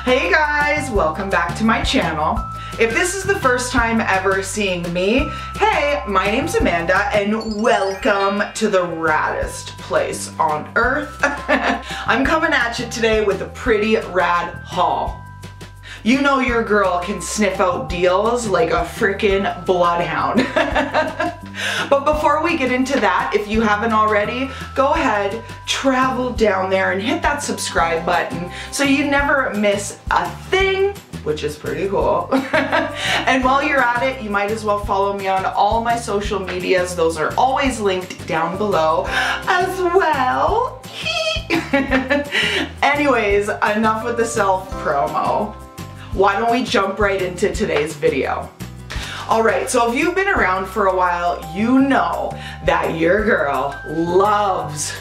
Hey guys, welcome back to my channel. If this is the first time ever seeing me, hey, my name's Amanda and welcome to the raddest place on earth. I'm coming at you today with a pretty rad haul. You know your girl can sniff out deals like a freaking bloodhound. But before we get into that, if you haven't already, go ahead, travel down there and hit that subscribe button so you never miss a thing, which is pretty cool. And while you're at it, you might as well follow me on all my social medias. Those are always linked down below as well. Anyways, enough with the self-promo. Why don't we jump right into today's video? Alright, so if you've been around for a while, you know that your girl loves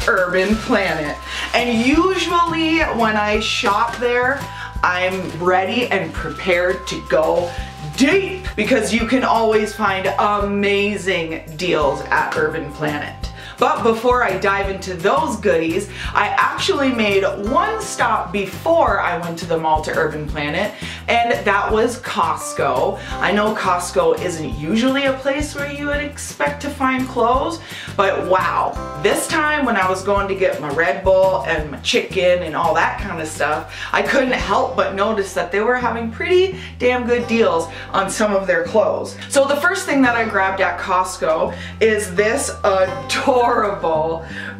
Urban Planet. And usually when I shop there, I'm ready and prepared to go deep because you can always find amazing deals at Urban Planet. But before I dive into those goodies, I actually made one stop before I went to the mall to Urban Planet, and that was Costco. I know Costco isn't usually a place where you would expect to find clothes, but wow, this time when I was going to get my Red Bull and my chicken and all that kind of stuff, I couldn't help but notice that they were having pretty damn good deals on some of their clothes. So the first thing that I grabbed at Costco is this adorable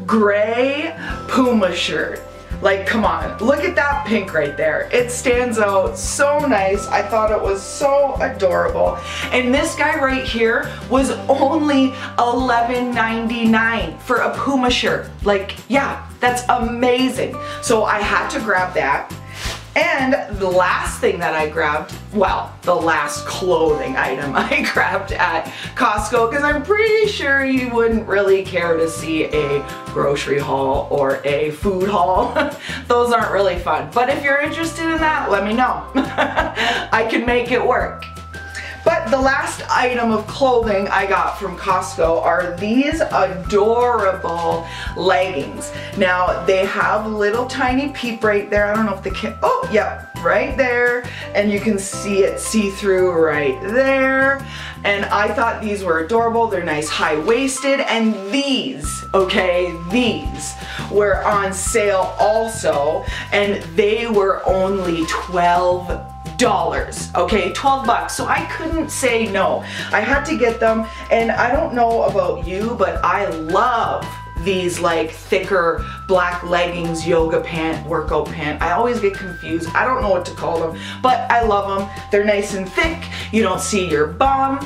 gray Puma shirt. Like, come on, look at that pink right there. It stands out so nice. I thought it was so adorable. And this guy right here was only $11.99 for a Puma shirt. Like, yeah, that's amazing. So I had to grab that. And the last thing that I grabbed, well, the last clothing item I grabbed at Costco, because I'm pretty sure you wouldn't really care to see a grocery haul or a food haul. Those aren't really fun. But if you're interested in that, let me know. I can make it work. But the last item of clothing I got from Costco are these adorable leggings. Now, they have a little tiny peep right there. I don't know if they can, oh, yeah, right there. And you can see it see-through right there. And I thought these were adorable. They're nice high-waisted. And these, okay, these were on sale also. And they were only $12. Okay, 12 bucks. So I couldn't say no. I had to get them, and I don't know about you, but I love these like thicker black leggings, yoga pant, workout pant. I always get confused. I don't know what to call them, but I love them. They're nice and thick. You don't see your bum.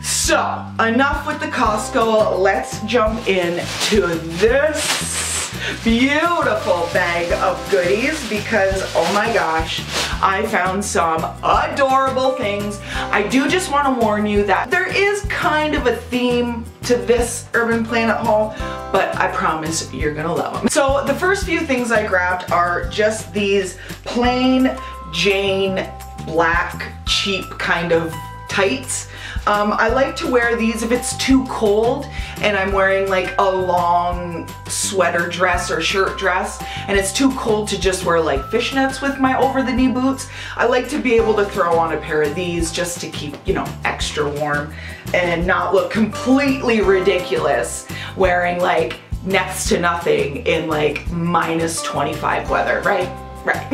So, enough with the Costco. Let's jump into this beautiful bag of goodies because, oh my gosh, I found some adorable things. I do just want to warn you that there is kind of a theme to this Urban Planet haul, but I promise you're gonna love them. So the first few things I grabbed are just these plain Jane black cheap kind of tights. I like to wear these if it's too cold and I'm wearing like a long sweater dress or shirt dress and it's too cold to just wear like fishnets with my over-the-knee boots. I like to be able to throw on a pair of these just to keep, you know, extra warm and not look completely ridiculous wearing like next to nothing in like -25 weather, right? Right.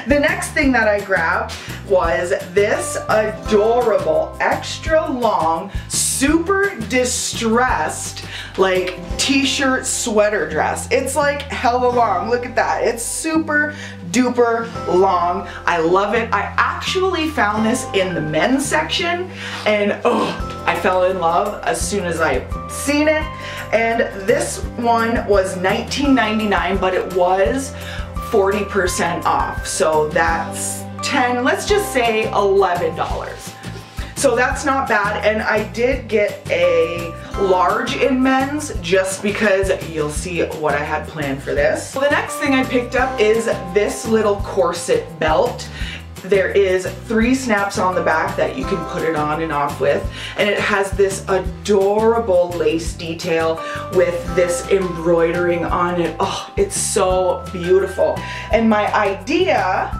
The next thing that I grabbed was this adorable, extra long, super distressed, like t-shirt sweater dress. It's like hella long. Look at that. It's super duper long. I love it. I actually found this in the men's section and oh, I fell in love as soon as I seen it. And this one was $19.99, but it was 40% off. So that's 10, let's just say $11. So that's not bad, and I did get a large in men's just because you'll see what I had planned for this. So the next thing I picked up is this little corset belt. there is 3 snaps on the back that you can put it on and off with, and it has this adorable lace detail with this embroidering on it. Oh, it's so beautiful. And my idea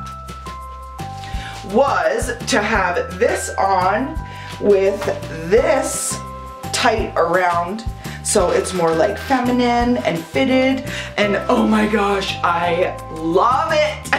was to have this on with this tight around, so it's more like feminine and fitted, and oh my gosh, I love it.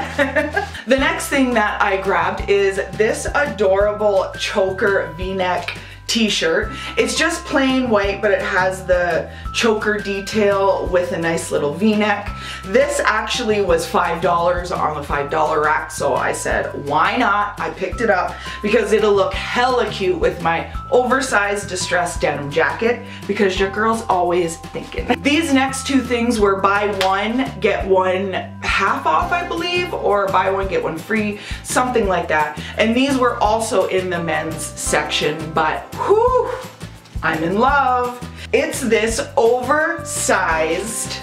The next thing that I grabbed is this adorable choker v-neck t-shirt. It's just plain white, but it has the choker detail with a nice little v-neck. This actually was $5 on the $5 rack, so I said, why not? I picked it up because it'll look hella cute with my oversized distressed denim jacket, because your girl's always thinking. These next 2 things were buy one, get one half off, I believe, or buy one, get one free, something like that. And these were also in the men's section, but whew, I'm in love. It's this oversized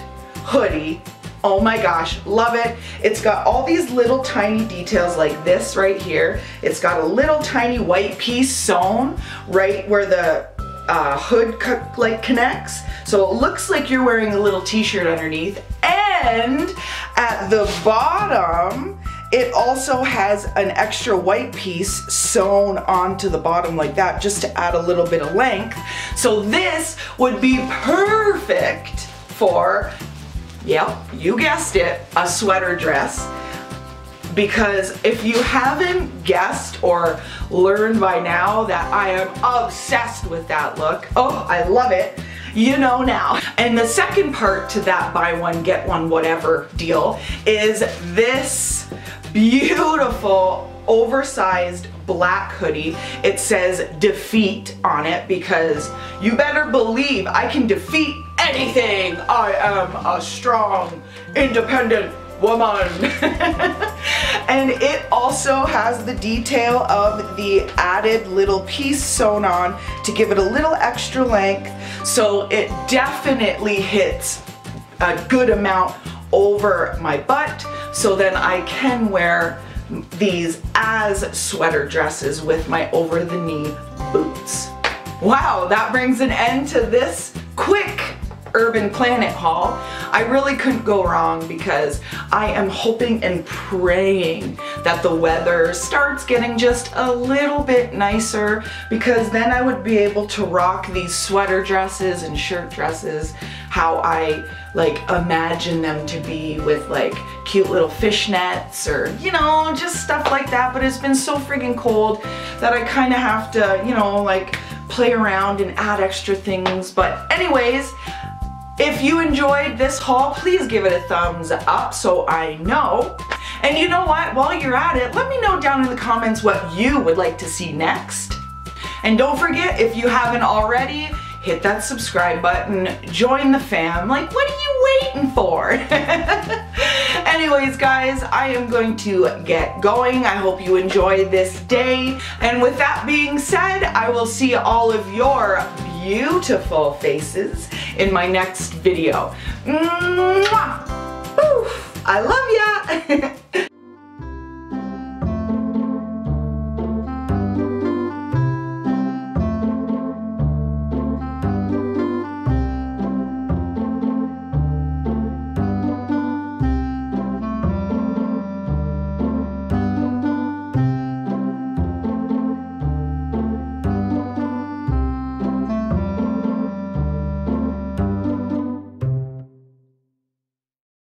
hoodie. Oh my gosh, love it. It's got all these little tiny details like this right here. It's got a little tiny white piece sewn right where the hood connects. So it looks like you're wearing a little t-shirt underneath. And at the bottom, it also has an extra white piece sewn onto the bottom like that, just to add a little bit of length. So this would be perfect for, yep, you guessed it, a sweater dress. Because if you haven't guessed or learned by now that I am obsessed with that look, oh, I love it, you know now. And the second part to that buy one, get one, whatever deal is this beautiful oversized black hoodie. It says defeat on it, because you better believe I can defeat anything. I am a strong, independent woman. And it also has the detail of the added little piece sewn on to give it a little extra length, so it definitely hits a good amount over my butt, so then I can wear these as sweater dresses with my over-the-knee boots. Wow, that brings an end to this quick Urban Planet haul. I really couldn't go wrong, because I am hoping and praying that the weather starts getting just a little bit nicer, because then I would be able to rock these sweater dresses and shirt dresses how I like imagine them to be, with like cute little fishnets or, you know, just stuff like that. But it's been so freaking cold that I kind of have to, you know, like play around and add extra things. But anyways, if you enjoyed this haul, please give it a thumbs up so I know. And you know what, while you're at it, let me know down in the comments what you would like to see next. And don't forget, if you haven't already, hit that subscribe button, join the fam. Like, what are you waiting for? Anyways, guys, I am going to get going. I hope you enjoy this day. And with that being said, I will see all of your beautiful faces in my next video. Mwah! Oof, I love ya!